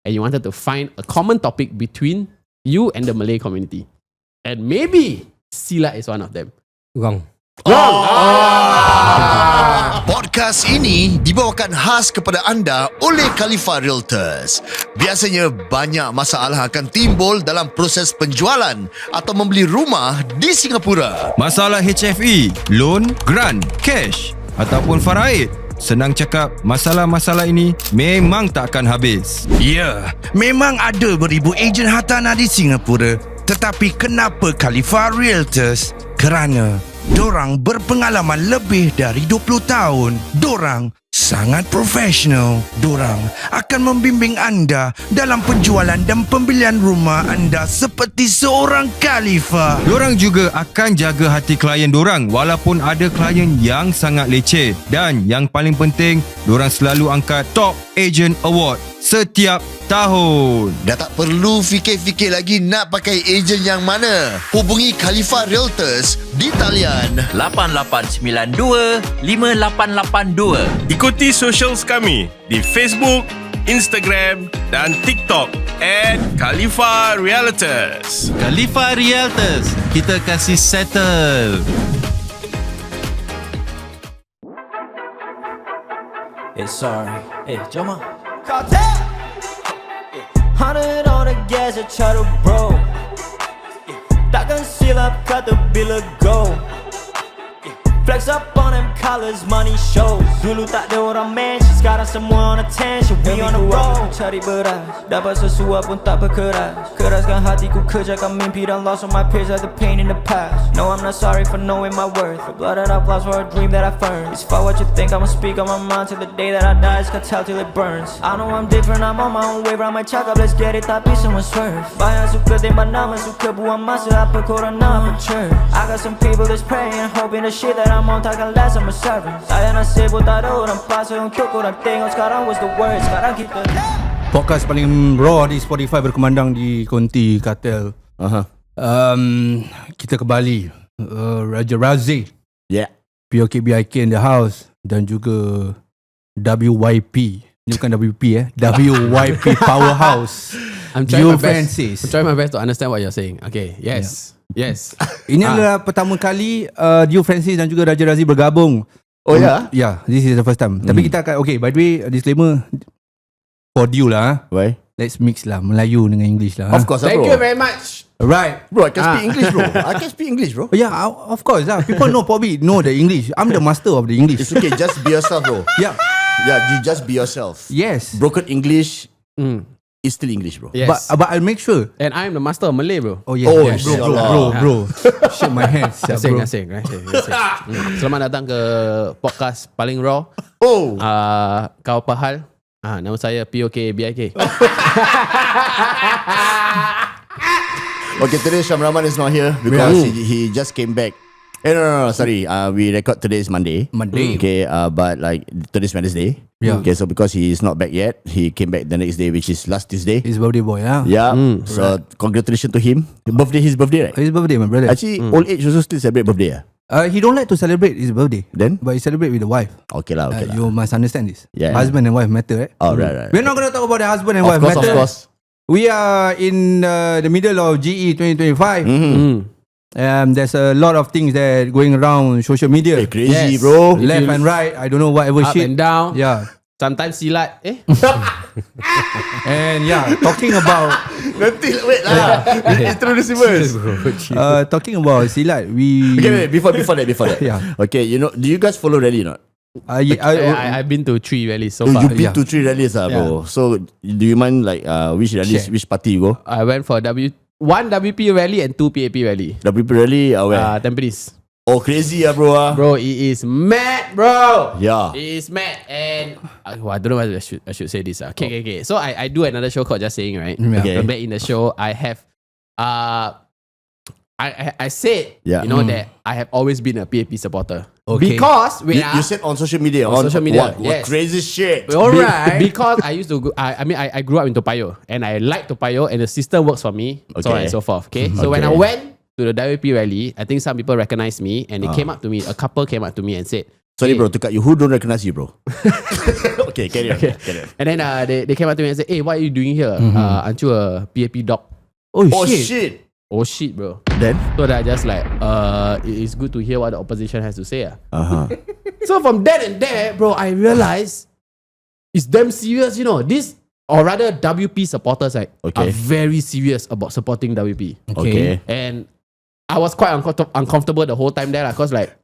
and you wanted to find a common topic between you and the Malay community. And maybe Sila is one of them. Wrong. Podcast ini dibawakan khas kepada anda oleh KHALIFA Realtors. Biasanya banyak masalah akan timbul dalam proses penjualan atau membeli rumah di Singapura. Masalah HFE, loan, grant, cash ataupun faraid. Senang cakap, masalah-masalah ini memang tak akan habis. Ya, memang ada beribu ejen hartanah di Singapura. Tetapi kenapa KHALIFA Realtors? Kerana dorang berpengalaman lebih dari 20 tahun. Dorang sangat profesional. Dorang akan membimbing anda dalam penjualan dan pembelian rumah anda seperti seorang Khalifah. Dorang juga akan jaga hati klien dorang walaupun ada klien yang sangat leceh. Dan yang paling penting, dorang selalu angkat Top Agent Award setiap tahun. Dah tak perlu fikir-fikir lagi nak pakai ejen yang mana. Hubungi KHALIFA Realtors di talian 8892-5882. Ikuti socials kami di Facebook, Instagram dan TikTok @KHALIFA Realtors. KHALIFA Realtors, kita kasih settle. Sorry. Jom ah. KAHTEL 100 on the gas, I try to bro. Takkan silap kata bila go. Flex up on them collars, money shows. Dulu tak ada orang mansion, sekarang semua on attention. We on the road, cari beras. Dapat sesuap pun tak berkeras. Keraskan hatiku, kerjakan mimpi dan lost on my peers like the pain in the past. No, I'm not sorry for knowing my worth. The blood that I've lost for a dream that I earned. It's for what you think, I'ma speak on my mind till the day that I die. It's KAHTEL till it burns. I know I'm different, I'm on my own way. Round my cakap, let's get it, tapi semua swerve. Banyak suka tembak nama, suka buang masa. Apa korang nak percaya? I got some people that's praying, hoping the shit that I'm on takkan last, I'm a servant. Saya nasib pun tak ada orang pasal untuk korang tengok. Sekarang was the word, sekarang kita Podcast paling raw di Spotify berkumandang di konti KAHTEL. Kita ke Bali. Raja Razi, POKBIK in the house, dan juga WYP. Ini bukan WP WYP Powerhouse. I'm trying my best to understand what you're saying. Okay, yes. Ini adalah pertama kali Dio Francis dan juga Raja Razi bergabung. Oh ya? Yeah, this is the first time. Tapi kita akan, okay, by the way, disclaimer for Dio lah. Why? Let's mix lah, Melayu dengan English lah. Of course, Thank bro. you very much. Right. Bro, I can speak English, bro. I can speak English, bro. Yeah, of course lah. People probably know the English. I'm the master of the English. It's okay, just be yourself, bro. Yeah, you just be yourself. yes. Broken English is still English, bro. Yes. But I'll make sure. And I'm the master of Malay, bro. Oh yeah, Oh, yes. insyaAllah. bro. Shake my hands, bro. Asing. Selamat datang ke podcast paling raw. Oh. Kau apa hal? Nama saya POKBIK. Okay, today Syam Rahman is not here because he just came back. No, sorry. We record today is Monday. Okay, but like today's Wednesday. Yeah. Okay, so because he is not back yet, he came back the next day, which is last Tuesday. His birthday boy, yeah. Yeah. So congratulations to him. His birthday, right? His birthday, my brother. Actually, old age also still celebrate birthday. He don't like to celebrate his birthday. Then? But he celebrate with the wife. Okay lah. You must understand this. Yeah. Husband and wife matter, right? Oh, right. We're not going to talk about the husband and wife matter. Of course. We are in the middle of GE2025. There's a lot of things that going around social media. Hey, crazy, bro. Left and right, I don't know whatever Up shit. and down. Yeah. Sometimes Silat. And yeah, talking about Nanti wait lah. Introduce first. talking about Silat, we Okay, wait, before that. Yeah. Okay, do you guys follow rally or not? I've been to 3 rallies so far. You've been to 3 rallies, bro. So do you mind like which rallies, which party you go? I went for one WP rally and 2 PAP rally. WP rally where? Tampines. Oh, crazy bro. Bro, it is mad, bro. Yeah. It is mad. And I don't know whether I should say this. Okay. So I do another show called Just Saying, right? Okay. And back in the show, I have I said that I have always been a PAP supporter. Okay. Because you said on social media. On social media, What yes. crazy shit. Alright. Because I used to I grew up in Toa Payoh and I like Toa Payoh and the system works for me, so on and so forth. Okay. So when I went to the WP rally, I think some people recognized me and they came up to me, a couple came up to me and said, Sorry bro, to cut you. Who don't recognize you, bro? Okay, carry on. Carry on. And then they came up to me and said, "Hey, what are you doing here? Aren't you a PAP doc?" Oh shit. Oh shit, bro. Then? So that I just like, it's good to hear what the opposition has to say. So from then and there, bro, I realized it's damn serious, you know. This, or rather WP supporters are very serious about supporting WP. Okay. And I was quite uncomfortable the whole time there, because like,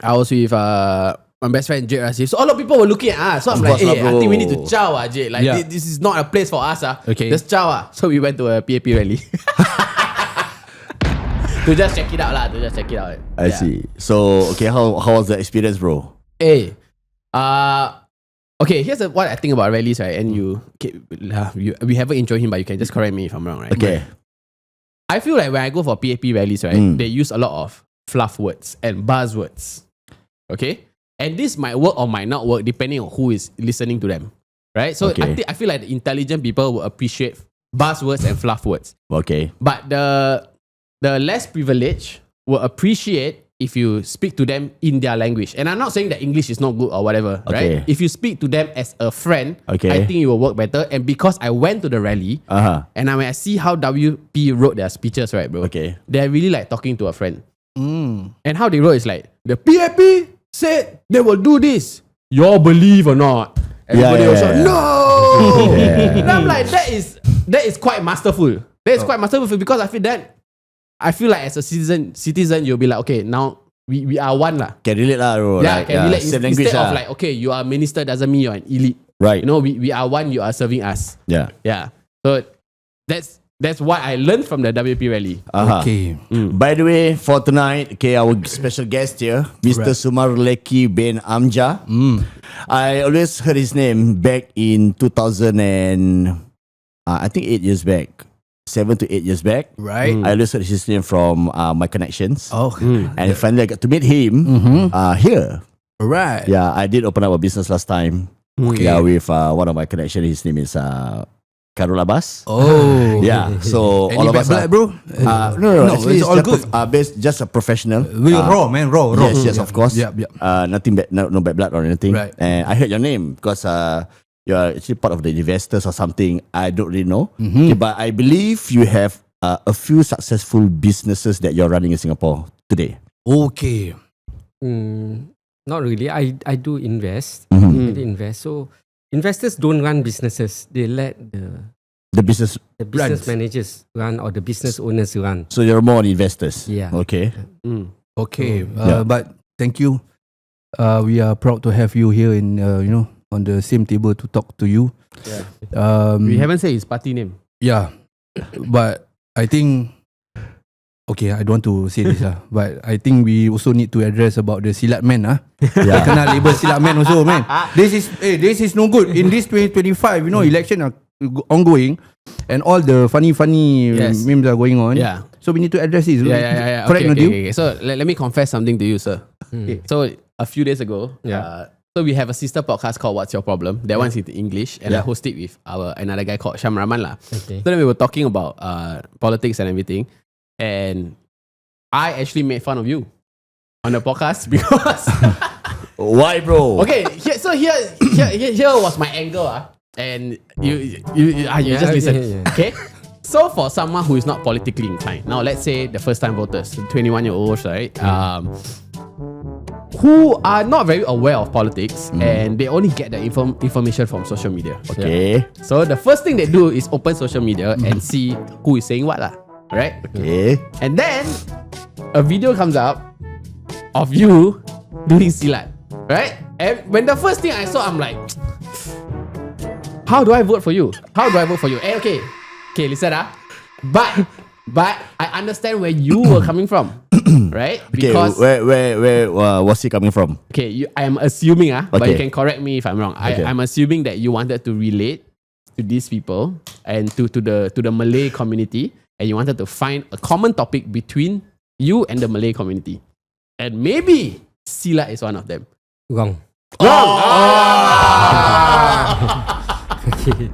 I was with my best friend Jade Rasif. So a lot of people were looking at us. So I'm like, hey, I think we need to chow, Jade. Like this is not a place for us. Okay. Let's chow. So we went to a PAP rally. To just check it out lah. I see. So okay, how was the experience, bro? Hey, okay. Here's what I think about rallies, right? And we haven't introed him, but you can just correct me if I'm wrong, right? Okay. I feel like when I go for PAP rallies, right, they use a lot of fluff words and buzzwords. Okay, and this might work or might not work depending on who is listening to them, right? So I feel like the intelligent people will appreciate buzzwords and fluff words. Okay. But the less privileged will appreciate if you speak to them in their language. And I'm not saying that English is not good or whatever, right? If you speak to them as a friend, I think it will work better. And because I went to the rally, and when I see how WP wrote their speeches, right, bro? They're really like talking to a friend. And how they wrote is like, the PAP said they will do this. You all believe or not? Everybody was like, no! And I'm like, that is quite masterful. That is quite masterful, because I feel like as a citizen, you'll be like, okay, now we are one lah. Can relate lah, bro. Yeah, can relate. Same Instead language of like, okay, you are a minister doesn't mean you're an elite. Right. You know, we are one, you are serving us. Yeah. Yeah. So that's what I learned from the WP rally. Okay. By the way, for tonight, our special guest here, Mr. Sumarleki Amjah. I always heard his name back in 2000 and I think 8 years back. 7 to 8 years back. Right. I always heard his name from my connections. And finally I got to meet him here. Right. Yeah, I did open up a business last time. Yeah, with one of my connections. His name is Karul Abbas. Yeah. So Any all of us black, bro? No. Actually, it's all good. Just a professional. Raw, man. Raw. Yes, of course. Yep. Nothing bad, no bad blood or anything. Right. And I heard your name because you are actually part of the investors or something. I don't really know. Okay, but I believe you have a few successful businesses that you're running in Singapore today. Okay. Not really. I do invest. I do invest. So investors don't run businesses. They let the business managers run, or the business owners run. So you're more on investors. Yeah. Okay. Okay. But thank you. We are proud to have you here in on the same table to talk to you. We haven't said his party name. Yeah. But I think okay, I don't want to say this but I think we also need to address about the Silat man Kena label Silat man also, man. This is no good. In this 2025, election are ongoing and all the funny memes are going on. Yeah. So we need to address this. Yeah. Correct, okay. So let me confess something to you, sir. So a few days ago, so we have a sister podcast called What's Your Problem? That one's in English, and I host it with another guy called Syam Rahman lah. Okay. So then we were talking about politics and everything, and I actually made fun of you on the podcast because why, bro? Okay, here was my angle and you just listen. Okay, so for someone who is not politically inclined, now let's say the first time voters, 21-year-olds, right? Who are not very aware of politics and they only get the information from social media. Okay. So the first thing they do is open social media and see who is saying what lah. Right? Okay. And then a video comes up of you doing Silat. Right? And when the first thing I saw, I'm like, how do I vote for you? And okay, listen But I understand where you were coming from, right? Because where was he coming from? Okay, I am assuming, but you Okay. can correct me if I'm wrong. Okay. I'm assuming that you wanted to relate to these people and to the Malay community, and you wanted to find a common topic between you and the Malay community, and maybe Sila is one of them. Wrong.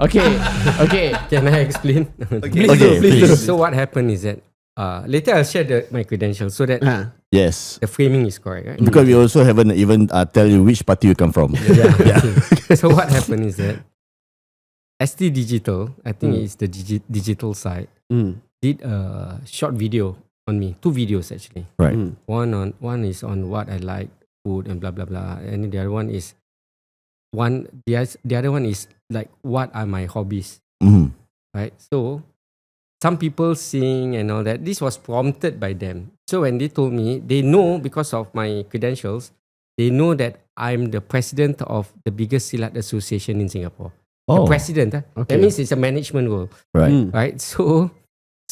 Okay. Can I explain? Please do. So what happened is that later I'll share my credentials so that Yes. the framing is correct, right? Because we also haven't even tell you which party you come from. So what happened is that ST Digital, I think it's the digital side, did a short video on me. 2 videos actually. Right. One is on what I like, food and blah blah blah, and the other one is the other one is like what are my hobbies, right? So some people sing and all that. This was prompted by them. So when they told me, they know because of my credentials, they know that I'm the president of the biggest Silat association in Singapore. The president. Okay. That means it's a management role. Right. Right. So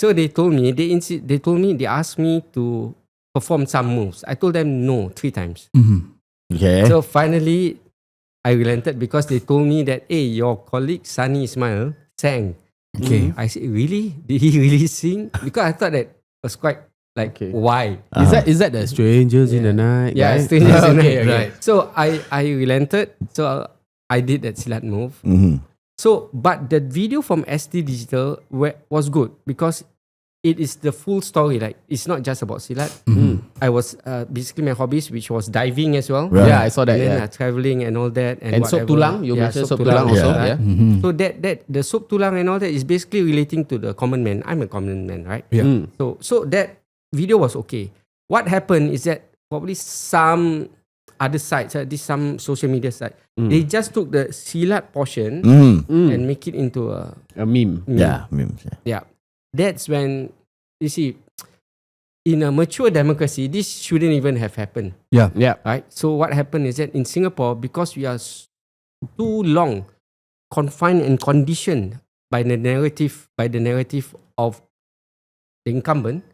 they told me, they asked me to perform some moves. I told them no 3 times. Okay. So finally, I relented because they told me that, hey, your colleague Sunny Ismail sang. Okay. I said, really? Did he really sing? Because I thought that was quite like, why? Is that the Strangers in the Night? Yeah, guy? Strangers in the Night. Okay. Right. So I relented. So I did that Silat move. So, but the video from ST Digital was good because it is the full story. Like, it's not just about Silat. I was basically my hobbies, which was diving as well. Right. Yeah, I saw that. And then traveling and all that. And Sop whatever. Tulang. You mentioned Sop Tulang also. Yeah. So that the Sop Tulang and all that is basically relating to the common man. I'm a common man, right? Yeah. So that video was okay. What happened is that probably some other sites, some social media site, they just took the Silat portion and make it into a meme. Yeah, memes. Yeah. That's when, you see, in a mature democracy, this shouldn't even have happened. Yeah. Right? So what happened is that in Singapore, because we are too long confined and conditioned by the narrative of the incumbent,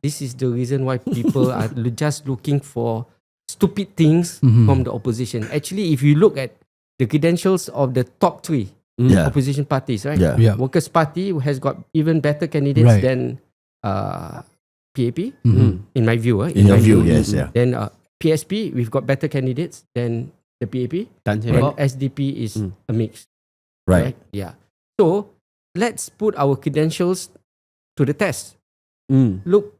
this is the reason why people are just looking for stupid things from the opposition. Actually, if you look at the credentials of the top 3 opposition parties, right? Yeah. Workers' Party has got even better candidates than PAP, in my view. In your view, yes. Yeah. Then PSP, we've got better candidates than the PAP. And SDP is a mix. Right. Yeah. So, let's put our credentials to the test.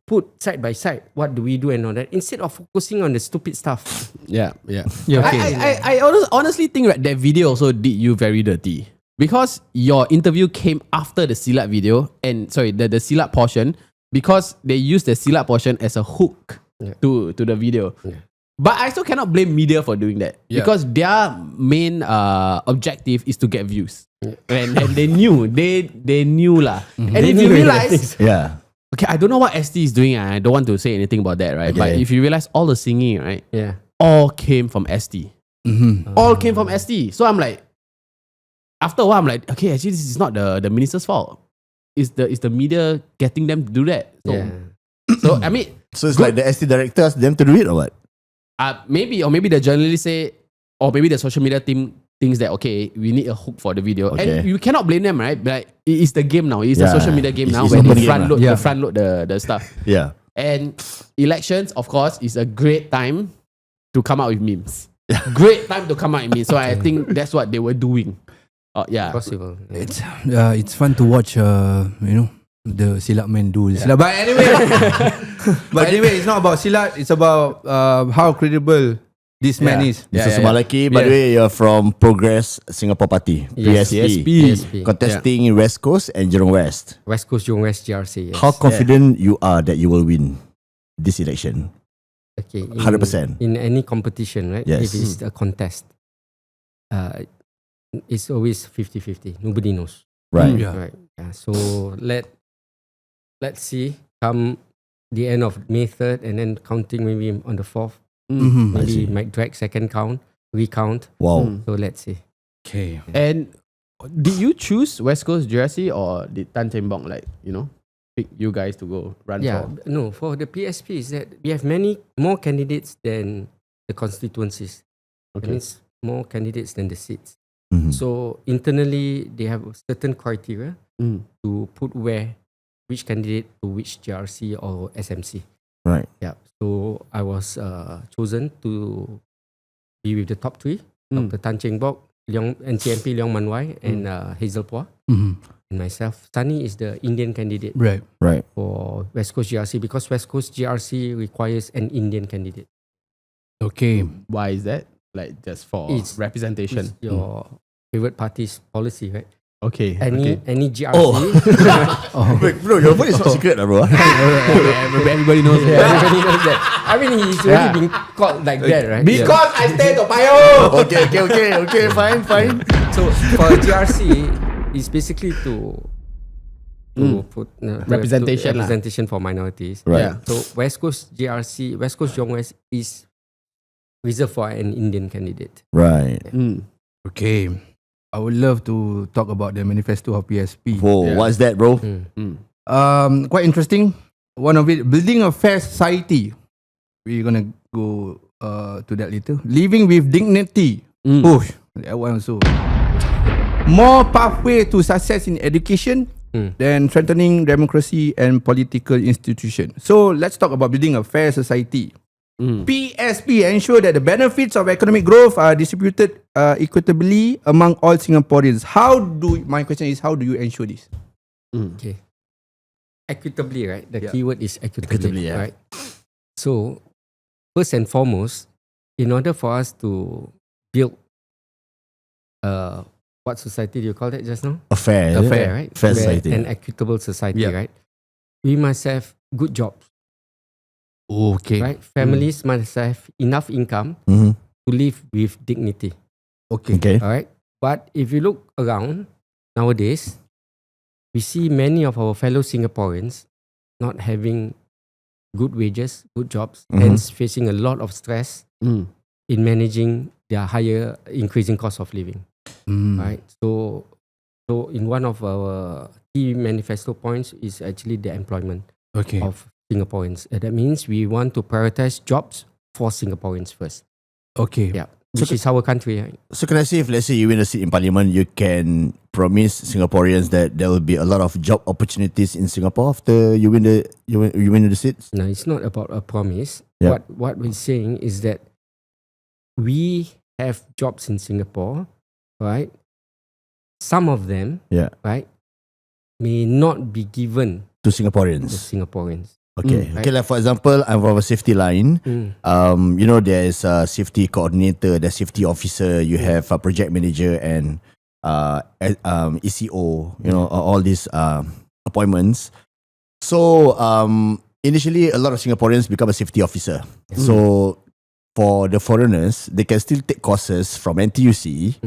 Put side by side. What do we do and all that? Instead of focusing on the stupid stuff. Yeah. Okay. I honestly think that video also did you very dirty. Because your interview came after the Silat video and the Silat portion, because they used the Silat portion as a hook to the video. Yeah. But I still cannot blame media for doing that because their main objective is to get views. And they knew lah. And if you realize, okay, I don't know what ST is doing. I don't want to say anything about that, right? Okay. But if you realize all the singing, right, all came from ST. All came from ST. So I'm like, after a while, I'm like, okay, actually, this is not the minister's fault. It's the media getting them to do that. So I mean, so it's like the ST director asked them to do it or what? Maybe the journalists say, or maybe the social media team thinks that, okay, we need a hook for the video. Okay. And you cannot blame them, right? Like, it's the game now. It's the social media game now it's where open they game front load the stuff. Yeah. And elections, of course, is a great time to come out with memes. Great time to come out with memes. So I think that's what they were doing. Possible. It's fun to watch, the Silat men do Silat. But anyway, it's not about Silat. It's about how credible this man is. Mr. Sumarleki, by the way, you're from Progress Singapore Party, PSP. Contesting in West Coast and Jurong West. West Coast, Jurong West, GRC. Yes. How confident you are that you will win this election? Okay. 100%. In any competition, right? Yes. If it's a contest, it's always 50-50. Nobody knows. Right. Right. Yeah. So let's see. Come the end of May 3rd and then counting maybe on the 4th. Maybe might drag second recount. Wow. So let's see. Okay. And did you choose West Coast Jersey or did Tan Cheng Bong pick you guys to go run for? No, for the PSP is that we have many more candidates than the constituencies. Okay. That means more candidates than the seats. So internally they have certain criteria to put which candidate to which GRC or SMC. Right. Yeah. So I was chosen to be with the top 3. Dr. Tan Cheng Bok, NCMP Leong Man Wai and Hazel Pua. and myself. Sunny is the Indian candidate Right. for West Coast GRC because West Coast GRC requires an Indian candidate. Okay. Why is that? Like just for It's representation. It's your favorite party's policy, right? Okay. Any GRC. Wait, bro, your vote is not secret, bro. Everybody knows that. Everybody knows that. I mean, he's already been called like that, right? Because I stay to Payo. Okay, fine. So for GRC, it's basically to put representation for minorities. Right. Yeah. So West Coast GRC, West Coast Young West is reserved for an Indian candidate. Right. Okay. I would love to talk about the manifesto of PSP. Whoa, what's that, bro? Quite interesting. One of it, building a fair society. We're gonna go to that later. Living with dignity. Oh, that one also. More pathway to success in education than strengthening democracy and political institution. So let's talk about building a fair society. PSP ensure that the benefits of economic growth are distributed equitably among all Singaporeans. My question is, how do you ensure this? Okay. Equitably, right? The keyword is equitably, right? So, first and foremost, in order for us to build what society do you call that just now? A fair, right? Fair society. An equitable society, right? We must have good jobs. Okay. Right? Families must have enough income to live with dignity. Okay. All right. But if you look around nowadays, we see many of our fellow Singaporeans not having good wages, good jobs, hence facing a lot of stress in managing their higher increasing cost of living. Right. So in one of our key manifesto points is actually the employment of Singaporeans. That means we want to prioritize jobs for Singaporeans first. Okay. Yeah. Which is our country. Right? So can I say, if let's say you win a seat in Parliament, you can promise Singaporeans that there will be a lot of job opportunities in Singapore after you win the seats? No, it's not about a promise. Yeah. What we're saying is that we have jobs in Singapore, right? Some of them, right, may not be given to Singaporeans. Okay. Right? Okay, like for example, I'm from a safety line. There's a safety coordinator, there's safety officer, you have a project manager and ECO, all these appointments. So initially, a lot of Singaporeans become a safety officer. So for the foreigners, they can still take courses from NTUC.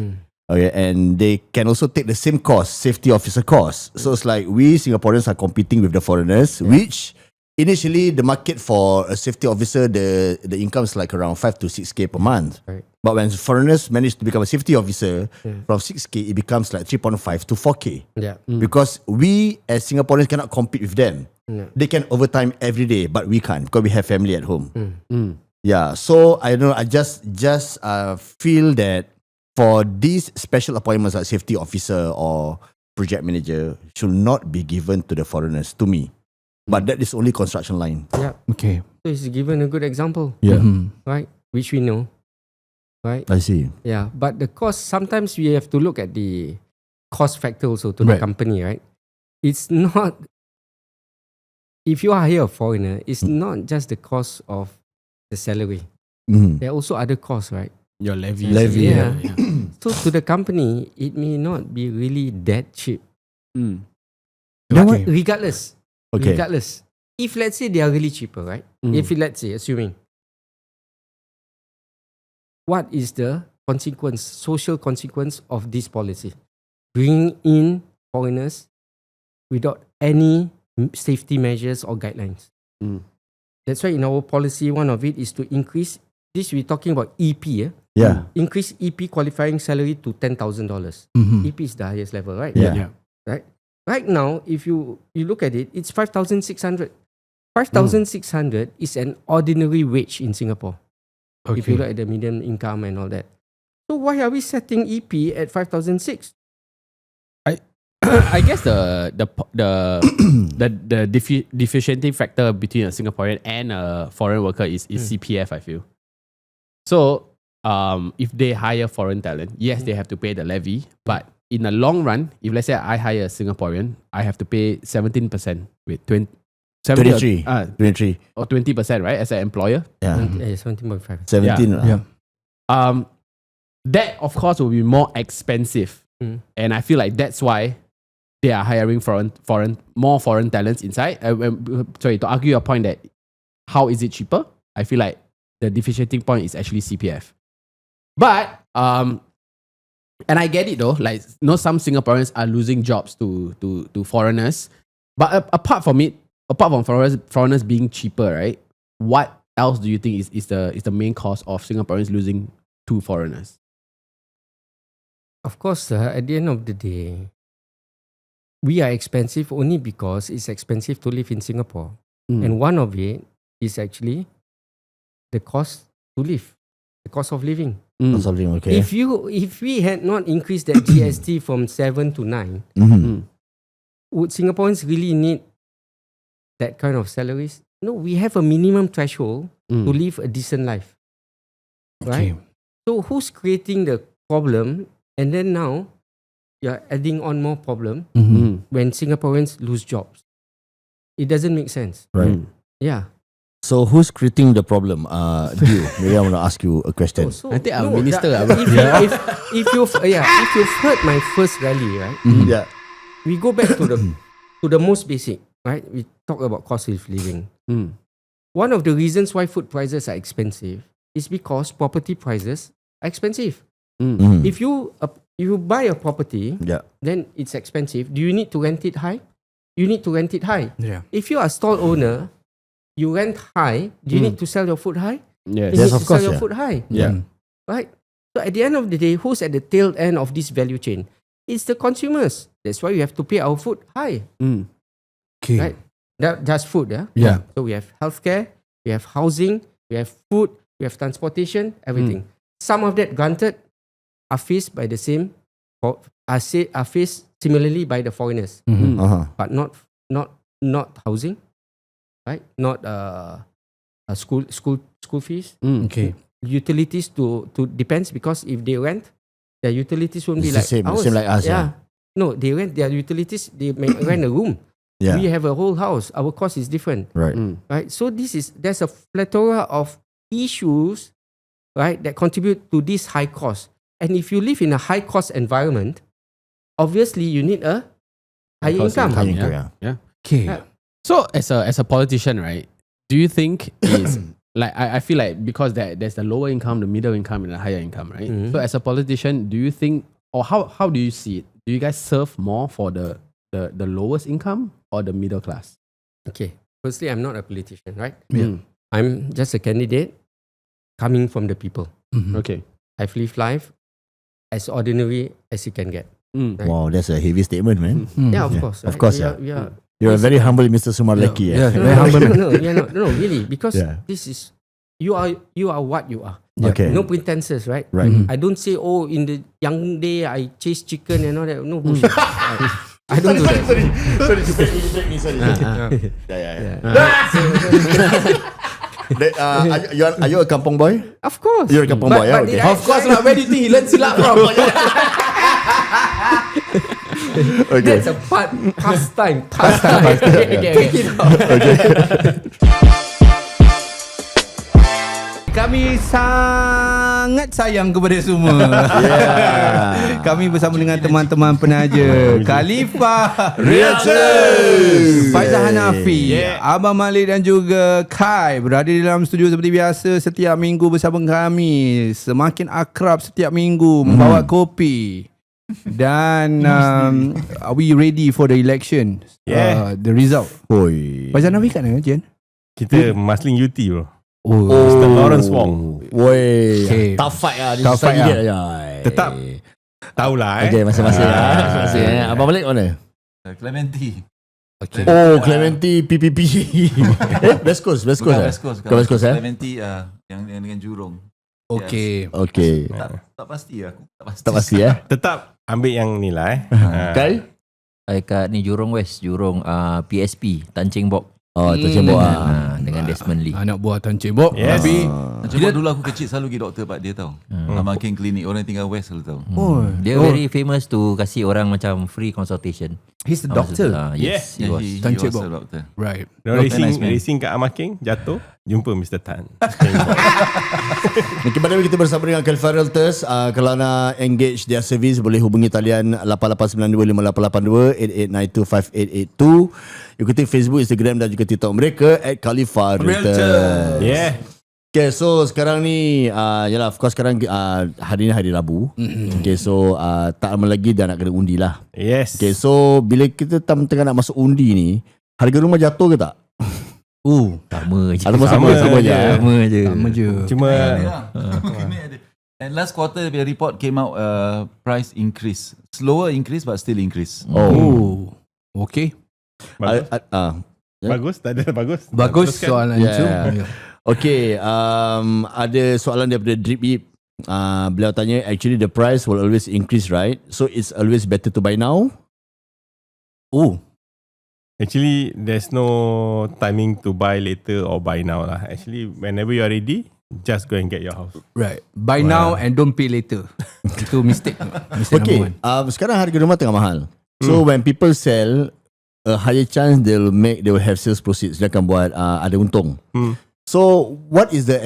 Okay, and they can also take the same course, safety officer course. So it's like we Singaporeans are competing with the foreigners, which initially the market for a safety officer, the income is like around 5 to 6K per month. Right. But when foreigners manage to become a safety officer, from 6K it becomes like 3.5 to 4K. Yeah. Because we as Singaporeans cannot compete with them. They can overtime every day, but we can't because we have family at home. Yeah, so I don't know. I just feel that for these special appointments like safety officer or project manager should not be given to the foreigners, to me. But that is only construction line. Yeah. Okay. So it's given a good example. Yeah. Right? Which we know. Right? I see. Yeah. But the cost, sometimes we have to look at the cost factor also to the company, right? It's not, if you hire a foreigner, it's not just the cost of the salary. There are also other costs, right? Your levy. Yeah. So to the company, it may not be really that cheap. Okay. Regardless. Okay. Regardless. If let's say they are really cheaper, right? If let's say, assuming, what is the consequence, social consequence of this policy? Bringing in foreigners without any safety measures or guidelines. That's why in our policy, one of it is to increase, this we're talking about EP, Yeah. increase EP qualifying salary to $10,000. EP is the highest level, right? Yeah. Right? Right now, if you look at it, it's 5,600. 5,600 is an ordinary wage in Singapore. If you look at the median income and all that. So why are we setting EP at 5,600? I guess the differentiating factor between a Singaporean and a foreign worker is CPF, I feel. So if they hire foreign talent, yes, they have to pay the levy, but in the long run, if let's say I hire a Singaporean, I have to pay 17% with 23 or 20%, right? As an employer. Yeah. 17.5. 17. That of course will be more expensive. And I feel like that's why they are hiring more foreign talents inside. Sorry, to argue your point that how is it cheaper? I feel like the differentiating point is actually CPF. But and I get it though. Like, some Singaporeans are losing jobs to foreigners. But apart from foreigners being cheaper, right? What else do you think is the main cause of Singaporeans losing to foreigners? Of course, at the end of the day, we are expensive only because it's expensive to live in Singapore. And one of it is actually the cost to live, the cost of living. Cost of living, okay. If we had not increased that GST from 7 to 9, would Singaporeans really need that kind of salaries? No, we have a minimum threshold to live a decent life. Right? So who's creating the problem? And then now, you're adding on more problem when Singaporeans lose jobs. It doesn't make sense. Right. Yeah. So who's creating the problem? Maybe I want to ask you a question. I think our minister. If you've heard my first rally, right? Yeah. We go back to the most basic, right? We talk about cost of living. One of the reasons why food prices are expensive is because property prices are expensive. If you buy a property, then it's expensive. Do you need to rent it high? You need to rent it high. Yeah. If you are a stall owner, you rent high. Do you need to sell your food high? Yes. You need of to course, sell your food high. Yeah. Right? So at the end of the day, who's at the tail end of this value chain? It's the consumers. That's why we have to pay our food high. Okay. Right? Just food, yeah? Yeah. So we have healthcare, we have housing, we have food, we have transportation, everything. Some of that, granted, are faced by the same, are faced similarly by the foreigners, but not housing, right? Not school fees. Okay. Utilities to depends, because if they rent, their utilities won't be like same, ours. same like us. Yeah. No, they rent their utilities. They may rent a room. Yeah. We have a whole house. Our cost is different. Right. Right. So there's a plethora of issues, right, that contribute to this high cost. And if you live in a high cost environment, obviously you need a higher income. Yeah. Okay. So as a politician, right? Do you think is like I feel like because there's the lower income, the middle income, and the higher income, right? So as a politician, do you think, or how do you see it? Do you guys serve more for the lowest income or the middle class? Okay. Firstly, I'm not a politician, right? Yeah. I'm just a candidate coming from the people. Okay. I've lived life as ordinary as you can get. Right? Wow, that's a heavy statement, man. Yeah, of course. Of right? course, You're a very humble Mr. Sumarleki. Yeah, No, very humble. no, really, because this is you are what you are. Okay. No pretenses, right? Right. I don't say, in the young day I chase chicken and all that. No bullshit. I don't do that. Are you a kampong boy? Of course. You're a kampong boy, yeah? Okay. Of course, where do you think he learned Silat from? That's a pastime. Take it out. Kami sangat sayang kepada semua. Kami bersama dengan teman-teman penaja KHALIFA Realtors, Faizal Hanafi, Abang Malik dan juga Kai berada di dalam studio seperti biasa setiap minggu bersama kami. Semakin akrab setiap minggu, membawa kopi. Dan are we ready for the election? The result. Faizal Hanafi kat mana, Jen? Kita Masling UT bro. Mr. Lawrence Wong. Okay. Tough fight lah. Tough fight Tetap tahulah Okay, masing-masing Abang Malik mana? Clementi. Okay. Oh, Clementi PPP. West Coast. West Coast. Clementi yang dengan Jurong. Okay. Okay. Tak pasti aku. Tak pasti Tetap ambil yang ni lah Kai? Saya kat ni Jurong West, Jurong PSP, Tancing Bok. Oh, tercebok dengan dengan Desmond Lee. Anak buah Tan Cik Bob. Yes. Tapi Macam dulu aku kecil selalu pergi doktor pak dia tahu. Makin klinik orang tinggal West selalu tahu. Dia very famous to kasih orang macam free consultation. he's the doctor. Yes, he was. Tan Cik was Bob. a doctor. Right. Racing kat Amaking, jatuh, jumpa Mr. Tan. Okay, pada kita bersama dengan KHALIFA Realtors. Kalau nak engage their service, boleh hubungi talian 88925882 Ikuti Facebook, Instagram dan juga TikTok mereka @KHALIFA Realtors. Yeah. Okay, so sekarang ni yalah, of course sekarang hari ni hari Rabu. Okay, so tak lama lagi dah nak kena undi lah. Yes. Okay, so bila kita tengah nak masuk undi ni, harga rumah jatuh ke tak? Sama je. Sama je. Sama je. Cuma And last quarter the report came out price increase. Slower increase but still increase. Okay. bagus, tak ada bagus. Bagus soalan itu. Okay, ada soalan daripada Drip Ip. Beliau tanya, actually the price will always increase, right? So it's always better to buy now? Actually, there's no timing to buy later or buy now lah. Actually, whenever you are ready, just go and get your house. Right. Buy now and don't pay later. Itu mistake. Okay, sekarang harga rumah tengah mahal. So when people sell, a higher chance they will have sales proceeds. Dia akan buat ada untung. So what is the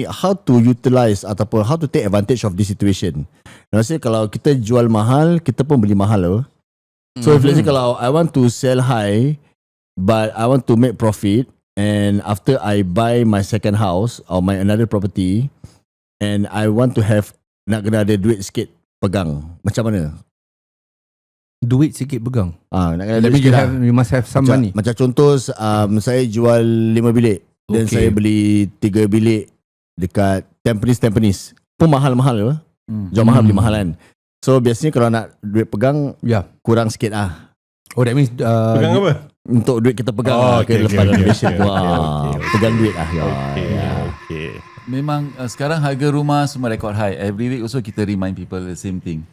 how to utilize ataupun how to take advantage of this situation? Maksudnya kalau kita jual mahal, kita pun beli mahal loh. So if let's say kalau I want to sell high but I want to make profit, and after I buy my second house or my another property and I want to nak kena ada duit sikit pegang, macam mana? Duit sikit pegang. Nak kena That means you must have some money. Macam contoh saya jual 5 bilik dan saya beli 3 bilik dekat Tampines pun mahal-mahal apa? Jual mahal beli mahal kan. So biasanya kalau nak duit pegang kurang sikit that means Pegang apa? untuk duit kita pegang lepas renovation tu. Pegang duit Okay. Memang sekarang harga rumah semua record high. Every week also kita remind people the same thing.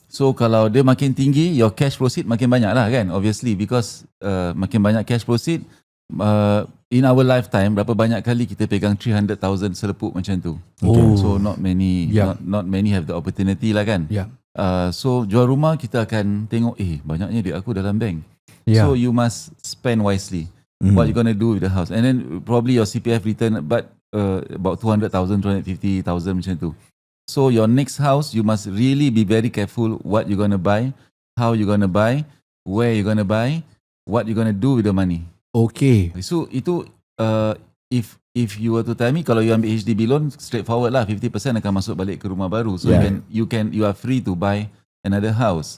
So kalau dia makin tinggi, your cash proceed makin banyak lah kan, obviously, because makin banyak cash proceed. In our lifetime, berapa banyak kali kita pegang 300,000 selepuk macam tu. So not many not many have the opportunity lah kan. So jual rumah kita akan tengok banyaknya duit aku dalam bank. So you must spend wisely. What you gonna do with the house, and then probably your CPF return about 200,000, 250,000 macam tu. So your next house, you must really be very careful what you gonna buy, how you gonna buy, where you gonna buy, what you gonna do with the money. Okay. So itu if you were to tell me, kalau you ambil HDB loan, straightforward lah, 50% akan masuk balik ke rumah baru. So you are free to buy another house.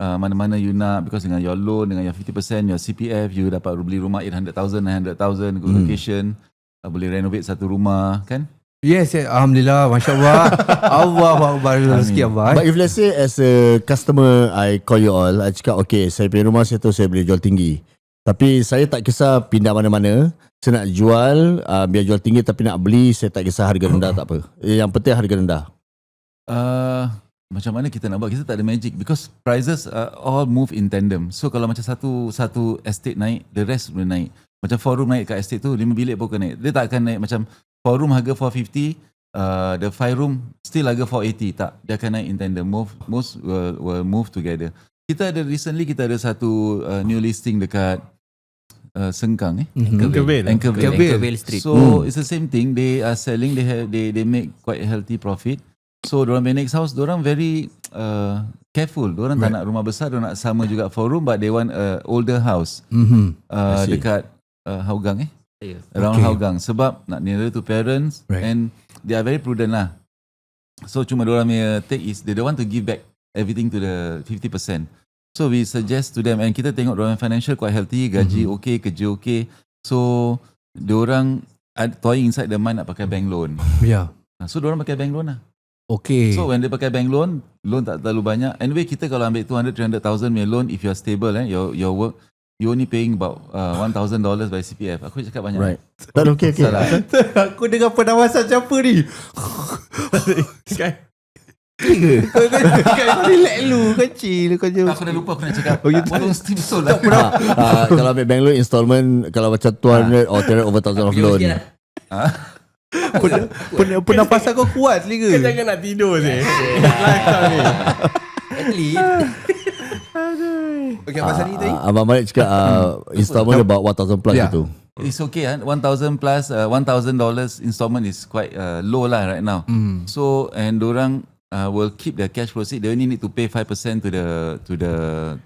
Mana-mana you nak, because dengan your loan, dengan your 50%, your CPF, you dapat beli rumah 800,000, 900,000, good location, boleh renovate satu rumah kan. Yes, alhamdulillah, masya-Allah. Allahu akbar, rezeki abah. But if let's say as a customer I call you all, I cakap okay, saya punya rumah saya tu saya boleh jual tinggi. Tapi saya tak kisah pindah mana-mana. Saya nak jual, biar jual tinggi, tapi nak beli saya tak kisah harga rendah, tak apa. Yang penting harga rendah. Macam mana kita nak buat? Kita tak ada magic, because prices all move in tandem. So kalau macam satu estate naik, the rest boleh naik. Macam 4 room naik kat estate tu, 5 bilik pun akan naik. Dia tak akan naik macam 4 room harga 450, the 5 room still harga 480. Tak, dia akan naik in tandem. Most will move together. Recently kita ada satu new listing dekat Sengkang Anchorvale Street. So it's the same thing. They are selling. They make quite a healthy profit. So diorang punya next house, diorang very careful. Diorang tak nak rumah besar, diorang nak sama juga 4 room, but they want a older house dekat Hougang around Hougang, sebab nak nearer to parents, and they are very prudent lah. So cuma diorang punya take is they don't want to give back everything to the 50%. So we suggest to them, and kita tengok diorang financial quite healthy, gaji okay, kerja okay. So diorang toying inside the mind nak pakai bank loan. So diorang pakai bank loan lah. Okay. So when dia pakai bank loan tak terlalu banyak. Anyway, kita kalau ambil 200,000-300,000 punya loan, if you are stable your work, you only paying about $1,000 by CPF. Aku cakap banyak. Right. Tak okay. Aku dengar pendawasan siapa ni? Kau relax lu. Kecil kau je. Aku dah lupa aku nak cakap. Tolong steam soul lah. Kalau ambil bank loan installment, kalau macam 200 or 300 over 1,000 of loan. Pernafasan kau kuat selika. Kau jangan nak tidur je. Lifestyle ni. Okay, pasal ni tadi. Abang Malik cakap installment about 1,000 plus itu. It's okay. 1,000 plus $1,000 installment is quite low lah right now. So and dorang will keep their cash proceed. They only need to pay 5%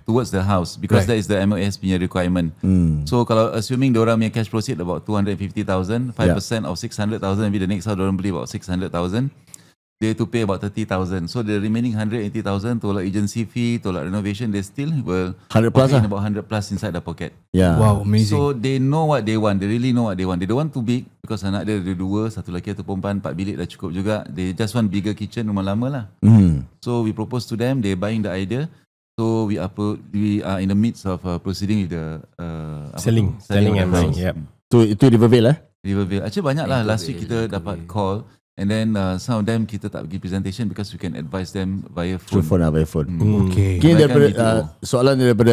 towards the house because that is the MOS punya requirement. So kalau assuming dorang punya cash proceed about 250,000, 5% of 600,000, maybe the next house dorang beli about 600,000. They have to pay about 30,000. So the remaining 180,000 tolak agency fee, tolak renovation, they still will 100 plus lah. about 100 plus inside the pocket. Yeah. Wow, amazing. So they know what they want. They really know what they want. They don't want too big because anak dia ada 2, satu lelaki atau perempuan, 4 bilik dah cukup juga. They just want bigger kitchen, rumah lama lah. So we propose to them, they buying the idea. So we are in the midst of proceeding with the selling and buying. Yep. So itu Rivervale Rivervale. Actually banyak lah. Last week kita dapat call. And then some of them kita tak pergi presentation because we can advise them via phone. Via phone. Okay. Kini daripada soalan daripada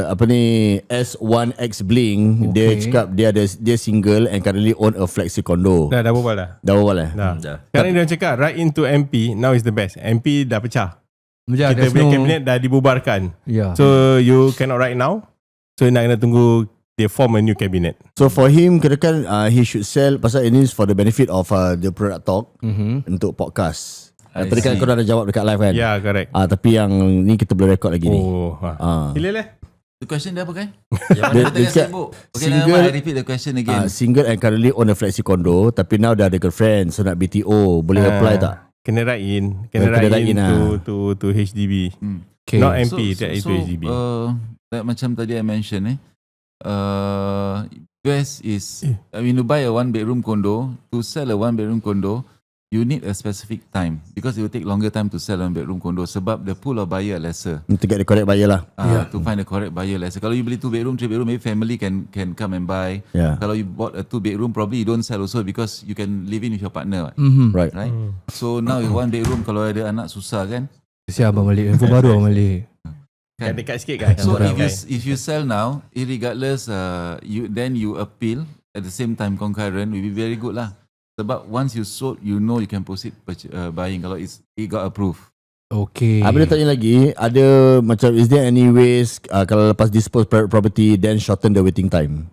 apa ni S1X Bling, dia cakap dia single and currently own a flexi condo. Dah berbual dah. Dah berbual Sekarang dia cakap right into MP, now is the best. MP dah pecah. Yeah, kita punya cabinet dah dibubarkan. Yeah. So you cannot right now. So nak kena tunggu they form a new cabinet. So for him, kirakan he should sell, pasal ini is for the benefit of the product talk untuk podcast. Tadi kan kau dah jawab dekat live kan? Yeah, correct. Tapi yang ni kita boleh record lagi ni. Sila lah. The question dia apa kan? Dia sibuk. Okay, single, I repeat the question again. Single and currently own a flexi condo, tapi now dah ada girlfriend, so nak BTO, boleh apply tak? Kena write in to HDB. Okay. Not MP, that is to HDB. Macam tadi I mention best is I mean to buy a 1-bedroom condo, to sell a 1-bedroom condo, you need a specific time because it will take longer time to sell a 1-bedroom condo sebab the pool of buyer lesser. To get the correct buyer lah. To find the correct buyer lesser. Kalau you beli 2-bedroom, 3-bedroom, maybe family can come and buy. Kalau you bought a 2-bedroom, probably you don't sell also because you can live in with your partner. Right. So now if 1-bedroom, kalau ada anak susah kan. Siapa Abang Malik? Info baru Abang Malik. Kan dekat sikit kan. So if you sell now, irregardless then you appeal at the same time concurrent, will be very good lah. Sebab once you sold, you know you can proceed buying kalau it got approved. Okay. Abang tanya lagi, ada macam is there any ways kalau lepas dispose property then shorten the waiting time?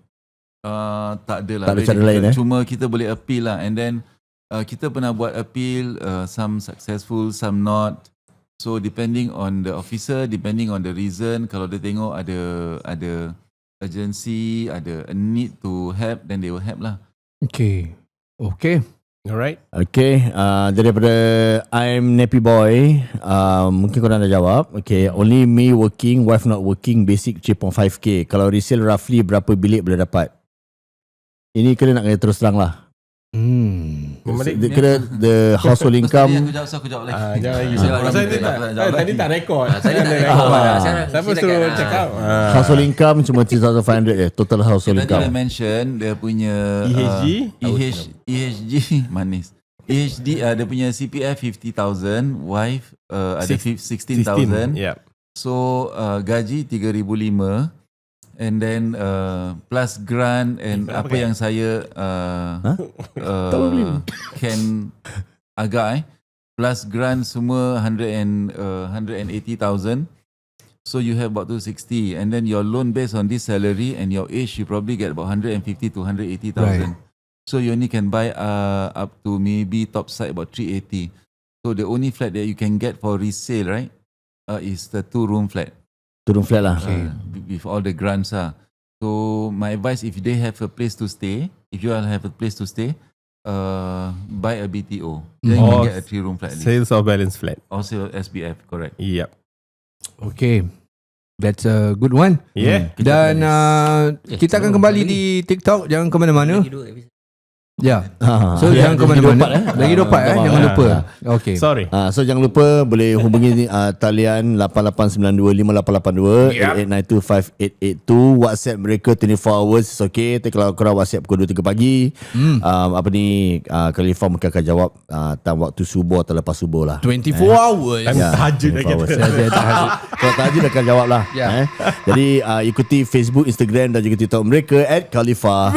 Tak ada lah. Tak ada cara lain Cuma kita boleh appeal lah, and then kita pernah buat appeal, some successful, some not. So depending on the officer, depending on the reason, kalau dia tengok ada urgency, ada a need to help, then they will help lah. Okay. Alright. Okay. Daripada I'm Nappy Boy, mungkin korang dah jawab. Okay. Only me working, wife not working, basic 3.5k. Kalau resale roughly berapa bilik boleh dapat? Ini kena nak kena terus terang lah. Kira the household income. Aku jawab lagi. Tadi tak rekod. Siapa suruh cakap? Household income cuma 3,500 je. Total household Tadi income. I mention dia punya EHG manis. EHD dia punya CPF 50,000, wife ada 16,000. So gaji 3,500. And then plus grant and apa yang saya can agak plus grant semua 180,000. So you have about 260, and then your loan based on this salary and your age, you probably get about 150 to 180,000. So you only can buy up to maybe top side about 380. So the only flat that you can get for resale, right, is the 2-room flat. Turun flat lah. With all the grants lah. So my advice, if they have a place to stay, if you all have a place to stay, buy a BTO. Then you can get a 3-room flat. Sales of balance flat. Or sale SBF, correct. Yep. Okay. That's a good one. Yeah. Dan kita akan kembali di TikTok. Jangan ke mana-mana. Ya. So jangan ke mana-mana. Lagi 24 jangan lupa. Okay. Sorry. So jangan lupa boleh hubungi talian 88925882 88925882. WhatsApp mereka 24 hours is okay. Tapi kalau korang WhatsApp pukul 2-3 pagi, KHALIFA mungkin akan jawab time waktu subuh atau lepas subuh lah. 24 hours. Tahajud lagi. Kalau tahajud akan jawab lah. Jadi ikuti Facebook, Instagram dan juga TikTok mereka @KHALIFA.